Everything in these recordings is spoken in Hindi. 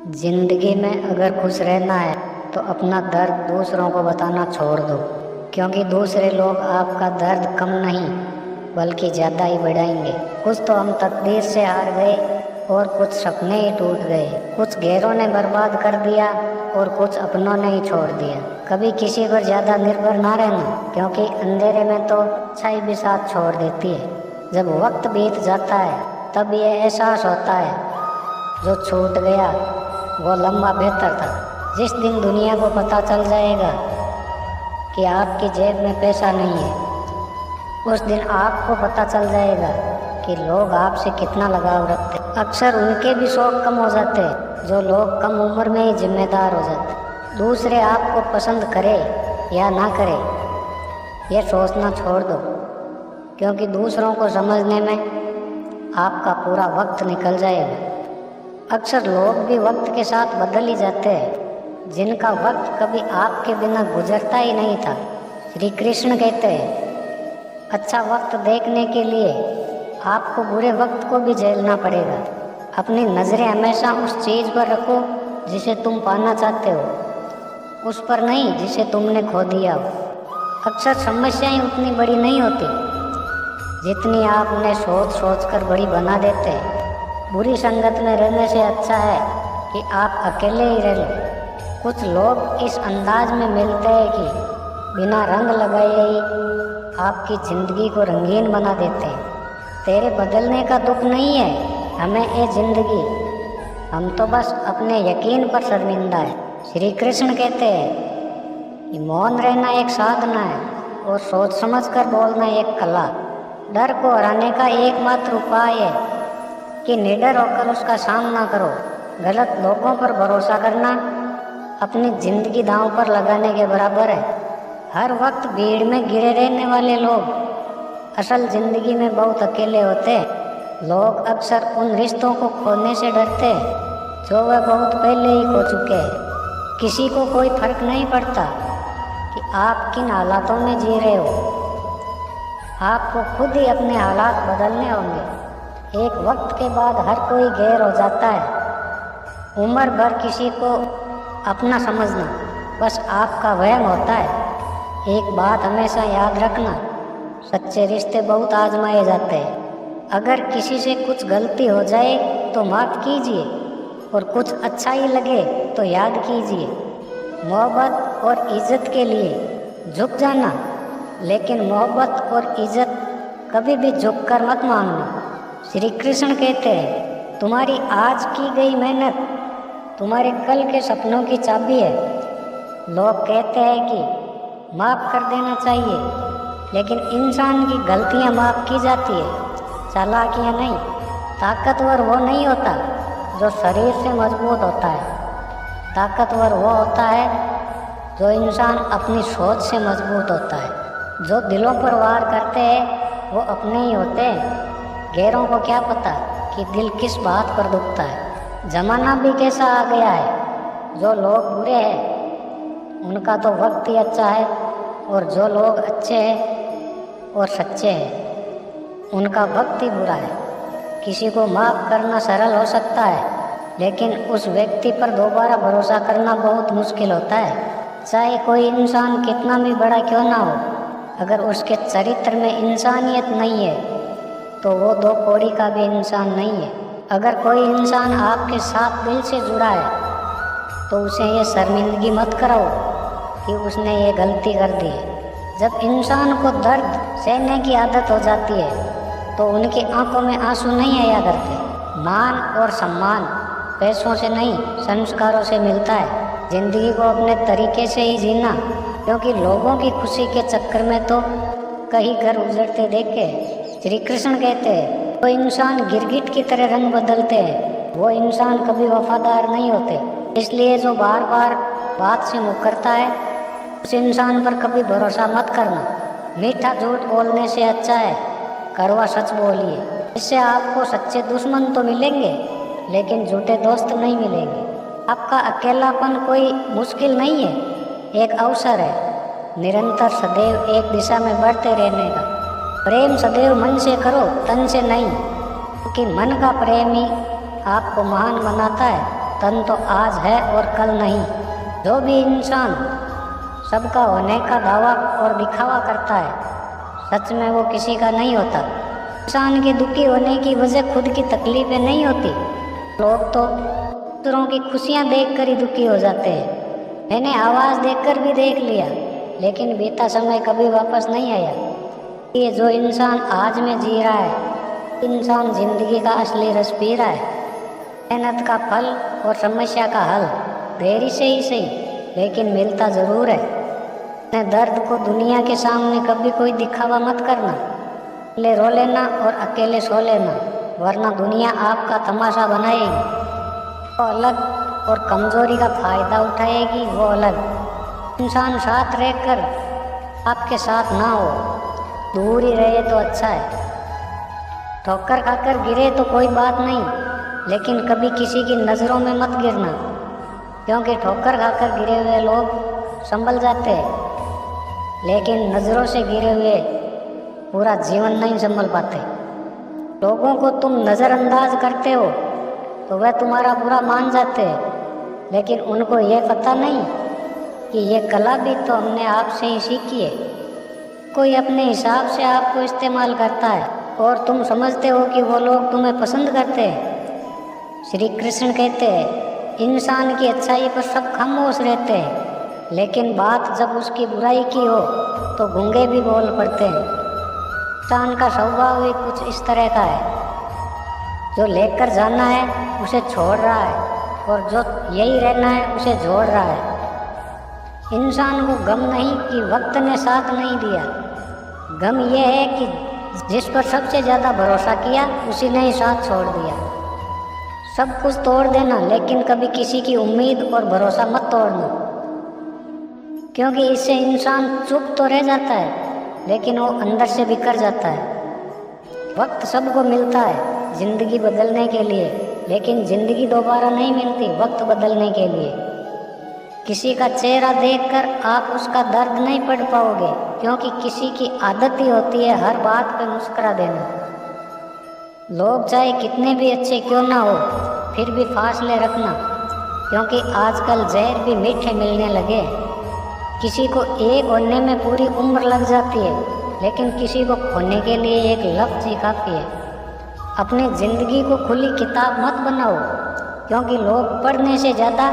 जिंदगी में अगर खुश रहना है तो अपना दर्द दूसरों को बताना छोड़ दो, क्योंकि दूसरे लोग आपका दर्द कम नहीं बल्कि ज़्यादा ही बढ़ाएंगे। कुछ तो हम तकदीर से हार गए और कुछ सपने ही टूट गए। कुछ गैरों ने बर्बाद कर दिया और कुछ अपनों ने ही छोड़ दिया। कभी किसी पर ज़्यादा निर्भर ना रहना, क्योंकि अंधेरे में तो छाई भी साथ छोड़ देती है। जब वक्त बीत जाता है तब ये एहसास होता है जो छूट गया वो लम्हा बेहतर था। जिस दिन दुनिया को पता चल जाएगा कि आपकी जेब में पैसा नहीं है, उस दिन आपको पता चल जाएगा कि लोग आपसे कितना लगाव रखते। अक्सर उनके भी शौक कम हो जाते हैं जो लोग कम उम्र में ही जिम्मेदार हो जाते। दूसरे आपको पसंद करे या ना करे ये सोचना छोड़ दो, क्योंकि दूसरों को समझने में आपका पूरा वक्त निकल जाएगा। अक्सर लोग भी वक्त के साथ बदल ही जाते हैं, जिनका वक्त कभी आपके बिना गुजरता ही नहीं था। श्री कृष्ण कहते हैं, अच्छा वक्त देखने के लिए आपको बुरे वक्त को भी झेलना पड़ेगा। अपनी नज़रें हमेशा उस चीज़ पर रखो जिसे तुम पाना चाहते हो, उस पर नहीं जिसे तुमने खो दिया हो। अक्सर समस्याएं उतनी बड़ी नहीं होती जितनी आप उन्हें सोच सोच कर बड़ी बना देते हैं। बुरी संगत में रहने से अच्छा है कि आप अकेले ही रह लो। कुछ लोग इस अंदाज में मिलते हैं कि बिना रंग लगाए ही आपकी ज़िंदगी को रंगीन बना देते हैं। तेरे बदलने का दुख नहीं है हमें ये ज़िंदगी, हम तो बस अपने यकीन पर शर्मिंदा है। श्री कृष्ण कहते हैं कि मौन रहना एक साधना है और सोच समझ कर बोलना एक कला। डर को हराने का एकमात्र उपाय है कि निडर होकर उसका सामना करो। गलत लोगों पर भरोसा करना अपनी ज़िंदगी दांव पर लगाने के बराबर है। हर वक्त भीड़ में घिरे रहने वाले लोग असल ज़िंदगी में बहुत अकेले होते हैं। लोग अक्सर उन रिश्तों को खोने से डरते हैं जो वह बहुत पहले ही खो चुके हैं। किसी को कोई फर्क नहीं पड़ता कि आप किन हालातों में जी रहे हो, आपको खुद ही अपने हालात बदलने होंगे। एक वक्त के बाद हर कोई गैर हो जाता है। उम्र भर किसी को अपना समझना बस आपका वहम होता है। एक बात हमेशा याद रखना, सच्चे रिश्ते बहुत आजमाए जाते हैं। अगर किसी से कुछ गलती हो जाए तो माफ़ कीजिए, और कुछ अच्छा ही लगे तो याद कीजिए। मोहब्बत और इज़्ज़त के लिए झुक जाना, लेकिन मोहब्बत और इज़्ज़त कभी भी झुक कर मत मांगना। श्री कृष्ण कहते हैं, तुम्हारी आज की गई मेहनत तुम्हारे कल के सपनों की चाबी है। लोग कहते हैं कि माफ़ कर देना चाहिए, लेकिन इंसान की गलतियां माफ़ की जाती है, चालाकियां नहीं। ताकतवर वो नहीं होता जो शरीर से मजबूत होता है, ताकतवर वो होता है जो इंसान अपनी सोच से मजबूत होता है। जो दिलों पर वार करते हैं वो अपने ही होते हैं। गैरों को क्या पता कि दिल किस बात पर दुखता है। ज़माना भी कैसा आ गया है, जो लोग बुरे हैं उनका तो वक्त ही अच्छा है, और जो लोग अच्छे हैं और सच्चे हैं उनका वक्त ही बुरा है। किसी को माफ़ करना सरल हो सकता है, लेकिन उस व्यक्ति पर दोबारा भरोसा करना बहुत मुश्किल होता है। चाहे कोई इंसान कितना भी बड़ा क्यों ना हो, अगर उसके चरित्र में इंसानियत नहीं है तो वो दो कौड़ी का भी इंसान नहीं है। अगर कोई इंसान आपके साथ दिल से जुड़ा है तो उसे ये शर्मिंदगी मत कराओ कि उसने ये गलती कर दी है। जब इंसान को दर्द सहने की आदत हो जाती है तो उनकी आंखों में आंसू नहीं आया करते। मान और सम्मान पैसों से नहीं, संस्कारों से मिलता है। जिंदगी को अपने तरीके से ही जीना, क्योंकि लोगों की खुशी के चक्कर में तो कई घर उजड़ते देखे। श्री कृष्ण कहते हैं, वो इंसान गिरगिट की तरह रंग बदलते हैं, वो इंसान कभी वफादार नहीं होते। इसलिए जो बार बार बात से मुकरता है उस इंसान पर कभी भरोसा मत करना। मीठा झूठ बोलने से अच्छा है कड़वा सच बोलिए। इससे आपको सच्चे दुश्मन तो मिलेंगे, लेकिन झूठे दोस्त नहीं मिलेंगे। आपका अकेलापन कोई मुश्किल नहीं है, एक अवसर है निरंतर सदैव एक दिशा में बढ़ते रहने का। प्रेम सदैव मन से करो, तन से नहीं, क्योंकि मन का प्रेम ही आपको महान बनाता है। तन तो आज है और कल नहीं। जो भी इंसान सबका होने का दावा और दिखावा करता है, सच में वो किसी का नहीं होता। इंसान के दुखी होने की वजह खुद की तकलीफें नहीं होती। लोग तो दूसरों की खुशियाँ देखकर ही दुखी हो जाते हैं। मैंने आवाज़ देखकर भी देख लिया, लेकिन बीता समय कभी वापस नहीं आया। ये जो इंसान आज में जी रहा है, इंसान जिंदगी का असली रस पी रहा है। मेहनत का फल और समस्या का हल देरी से ही सही, लेकिन मिलता ज़रूर है। अपने दर्द को दुनिया के सामने कभी कोई दिखावा मत करना। अकेले रो लेना और अकेले सो लेना, वरना दुनिया आपका तमाशा बनाएगी। वो अलग और कमज़ोरी का फ़ायदा उठाएगी, वो अलग। इंसान साथ रहकर आपके साथ ना हो, दूर ही रहे तो अच्छा है। ठोकर खाकर गिरे तो कोई बात नहीं, लेकिन कभी किसी की नज़रों में मत गिरना, क्योंकि ठोकर खाकर गिरे हुए लोग संभल जाते हैं, लेकिन नज़रों से गिरे हुए पूरा जीवन नहीं संभल पाते। लोगों को तुम नज़रअंदाज करते हो तो वह तुम्हारा बुरा मान जाते हैं, लेकिन उनको ये पता नहीं कि ये कला भी तो हमने आपसे ही सीखी है। कोई अपने हिसाब से आपको इस्तेमाल करता है और तुम समझते हो कि वो लोग तुम्हें पसंद करते हैं। श्री कृष्ण कहते हैं, इंसान की अच्छाई पर सब खामोश रहते हैं, लेकिन बात जब उसकी बुराई की हो तो गूंगे भी बोल पड़ते हैं। इंसान का स्वभाव भी कुछ इस तरह का है, जो लेकर जाना है उसे छोड़ रहा है, और जो यही रहना है उसे जोड़ रहा है। इंसान को गम नहीं कि वक्त ने साथ नहीं दिया, गम यह है कि जिस पर सबसे ज़्यादा भरोसा किया उसी ने ही साथ छोड़ दिया। सब कुछ तोड़ देना, लेकिन कभी किसी की उम्मीद और भरोसा मत तोड़ना, क्योंकि इससे इंसान चुप तो रह जाता है, लेकिन वो अंदर से बिखर जाता है। वक्त सबको मिलता है ज़िंदगी बदलने के लिए, लेकिन ज़िंदगी दोबारा नहीं मिलती वक्त बदलने के लिए। किसी का चेहरा देखकर आप उसका दर्द नहीं पढ़ पाओगे, क्योंकि किसी की आदत ही होती है हर बात पे मुस्कुरा देना। लोग चाहे कितने भी अच्छे क्यों ना हो, फिर भी फासले रखना, क्योंकि आजकल जहर भी मीठे मिलने लगे। किसी को एक होने में पूरी उम्र लग जाती है, लेकिन किसी को खोने के लिए एक लफ्ज़ ही काफ़ी है। अपनी ज़िंदगी को खुली किताब मत बनाओ, क्योंकि लोग पढ़ने से ज़्यादा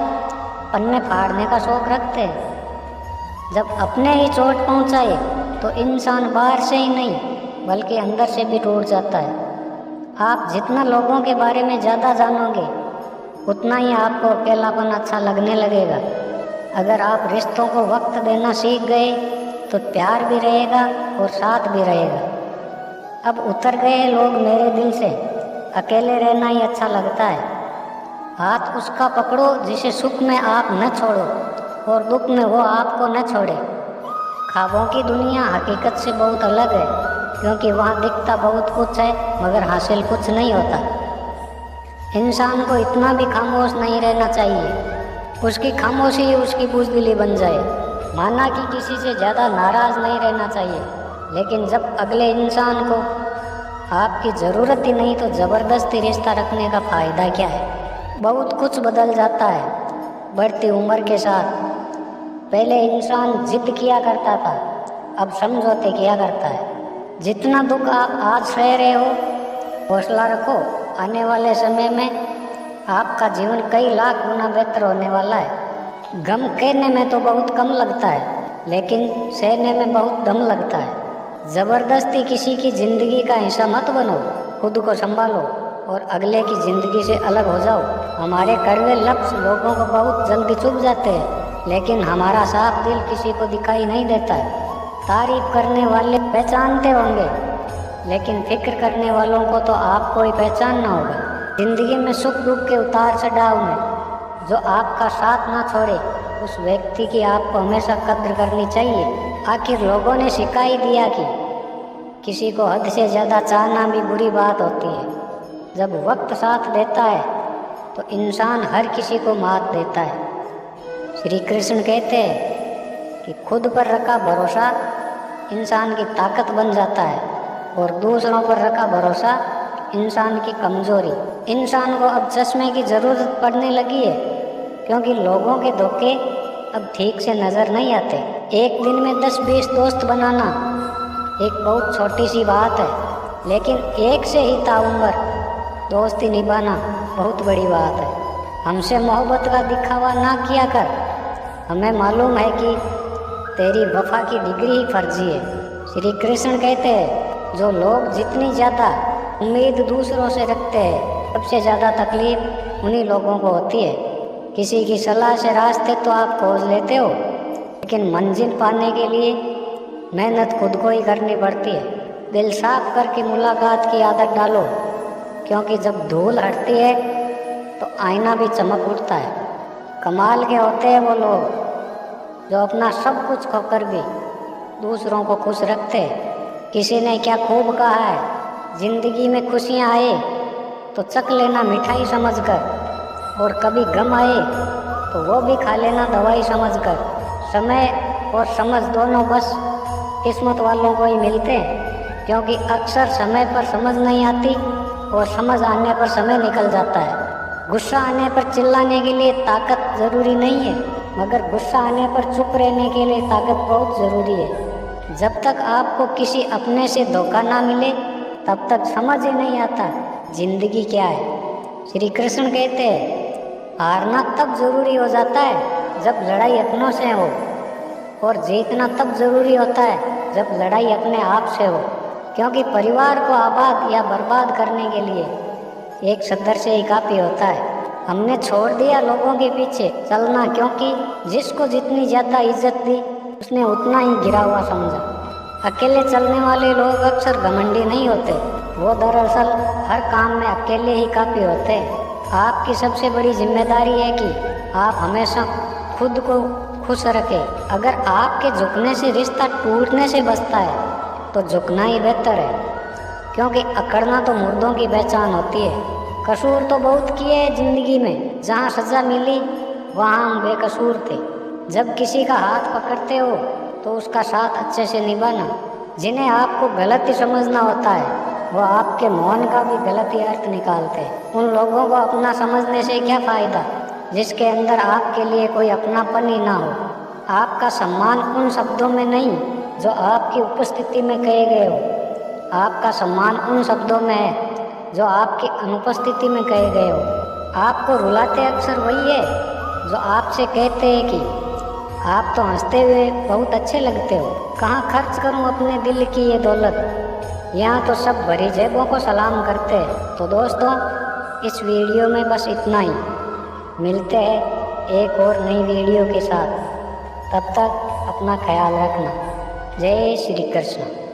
पन्ने फाड़ने का शौक़ रखते हैं। जब अपने ही चोट पहुंचाए तो इंसान बाहर से ही नहीं बल्कि अंदर से भी टूट जाता है। आप जितना लोगों के बारे में ज़्यादा जानोगे, उतना ही आपको अकेलापन अच्छा लगने लगेगा। अगर आप रिश्तों को वक्त देना सीख गए तो प्यार भी रहेगा और साथ भी रहेगा। अब उतर गए लोग मेरे दिल से, अकेले रहना ही अच्छा लगता है। हाथ उसका पकड़ो जिसे सुख में आप न छोड़ो और दुख में वो आपको न छोड़े। ख्वाबों की दुनिया हकीकत से बहुत अलग है, क्योंकि वहाँ दिखता बहुत कुछ है मगर हासिल कुछ नहीं होता। इंसान को इतना भी खामोश नहीं रहना चाहिए, उसकी खामोशी ही उसकी बुज़दिली बन जाए। माना कि किसी से ज़्यादा नाराज़ नहीं रहना चाहिए, लेकिन जब अगले इंसान को आपकी ज़रूरत ही नहीं तो ज़बरदस्ती रिश्ता रखने का फ़ायदा क्या है। बहुत कुछ बदल जाता है बढ़ती उम्र के साथ। पहले इंसान जिद किया करता था, अब समझौते किया करता है। जितना दुख आप आज सह रहे हो, हौसला रखो, आने वाले समय में आपका जीवन कई लाख गुना बेहतर होने वाला है। गम कहने में तो बहुत कम लगता है, लेकिन सहने में बहुत दम लगता है। ज़बरदस्ती किसी की ज़िंदगी का हिस्सा मत बनो, खुद को संभालो और अगले की ज़िंदगी से अलग हो जाओ। हमारे कड़वे लफ्ज़ लोगों को बहुत जल्दी चुभ जाते हैं, लेकिन हमारा साफ दिल किसी को दिखाई नहीं देता है। तारीफ करने वाले पहचानते होंगे, लेकिन फिक्र करने वालों को तो आपको ही पहचानना होगा। ज़िंदगी में सुख दुख के उतार चढ़ाव में जो आपका साथ ना छोड़े, उस व्यक्ति की आपको हमेशा कद्र करनी चाहिए। आखिर लोगों ने सिखा ही दिया कि किसी को हद से ज़्यादा चाहना भी बुरी बात होती है। जब वक्त साथ देता है तो इंसान हर किसी को मात देता है। श्री कृष्ण कहते हैं कि खुद पर रखा भरोसा इंसान की ताकत बन जाता है और दूसरों पर रखा भरोसा इंसान की कमज़ोरी। इंसान को अब चश्मे की ज़रूरत पड़ने लगी है, क्योंकि लोगों के धोखे अब ठीक से नज़र नहीं आते। एक दिन में 10-20 दोस्त बनाना एक बहुत छोटी सी बात है, लेकिन एक से ही ताउम्र दोस्ती निभाना बहुत बड़ी बात है। हमसे मोहब्बत का दिखावा ना किया कर, हमें मालूम है कि तेरी वफा की डिग्री ही फर्जी है। श्री कृष्ण कहते हैं, जो लोग जितनी ज़्यादा उम्मीद दूसरों से रखते हैं, सबसे ज़्यादा तकलीफ उन्हीं लोगों को होती है। किसी की सलाह से रास्ते तो आप खोज लेते हो, लेकिन मंजिल पाने के लिए मेहनत खुद को ही करनी पड़ती है। दिल साफ करके मुलाकात की आदत डालो, क्योंकि जब धूल हटती है तो आईना भी चमक उठता है। कमाल के होते हैं वो लोग जो अपना सब कुछ खोकर भी दूसरों को खुश रखते हैं। किसी ने क्या खूब कहा है, जिंदगी में खुशियाँ आए तो चख लेना मिठाई समझकर, और कभी गम आए तो वो भी खा लेना दवाई समझकर। समय और समझ दोनों बस किस्मत वालों को ही मिलते हैं, क्योंकि अक्सर समय पर समझ नहीं आती और समझ आने पर समय निकल जाता है। गुस्सा आने पर चिल्लाने के लिए ताकत ज़रूरी नहीं है, मगर गुस्सा आने पर चुप रहने के लिए ताकत बहुत ज़रूरी है। जब तक आपको किसी अपने से धोखा ना मिले, तब तक समझ ही नहीं आता जिंदगी क्या है। श्री कृष्ण कहते हैं, हारना तब ज़रूरी हो जाता है जब लड़ाई अपनों से हो, और जीतना तब ज़रूरी होता है जब लड़ाई अपने आप से हो। क्योंकि परिवार को आबाद या बर्बाद करने के लिए एक सदस्य ही काफ़ी होता है। हमने छोड़ दिया लोगों के पीछे चलना, क्योंकि जिसको जितनी ज़्यादा इज्जत दी उसने उतना ही गिरा हुआ समझा। अकेले चलने वाले लोग अक्सर घमंडी नहीं होते, वो दरअसल हर काम में अकेले ही काफ़ी होते हैं। आपकी सबसे बड़ी जिम्मेदारी है कि आप हमेशा खुद को खुश रखें। अगर आपके झुकने से रिश्ता टूटने से बचता है तो झुकना ही बेहतर है, क्योंकि अकड़ना तो मुर्दों की पहचान होती है। कसूर तो बहुत किए ज़िंदगी में, जहाँ सज़ा मिली वहाँ हम बेकसूर थे। जब किसी का हाथ पकड़ते हो तो उसका साथ अच्छे से निभाना। जिन्हें आपको गलत ही समझना होता है वो आपके मौन का भी गलत ही अर्थ निकालते हैं। उन लोगों को अपना समझने से क्या फ़ायदा जिसके अंदर आपके लिए कोई अपनापन ही ना हो। आपका सम्मान उन शब्दों में नहीं जो आपकी उपस्थिति में कहे गए हो, आपका सम्मान उन शब्दों में है जो आपकी अनुपस्थिति में कहे गए हो। आपको रुलाते अक्सर वही है जो आपसे कहते हैं कि आप तो हंसते हुए बहुत अच्छे लगते हो। कहाँ खर्च करूं अपने दिल की ये दौलत, यहाँ तो सब भरी जेबों को सलाम करते हैं। तो दोस्तों, इस वीडियो में बस इतना ही। मिलते हैं एक और नई वीडियो के साथ, तब तक अपना ख्याल रखना। जय श्री कृष्ण।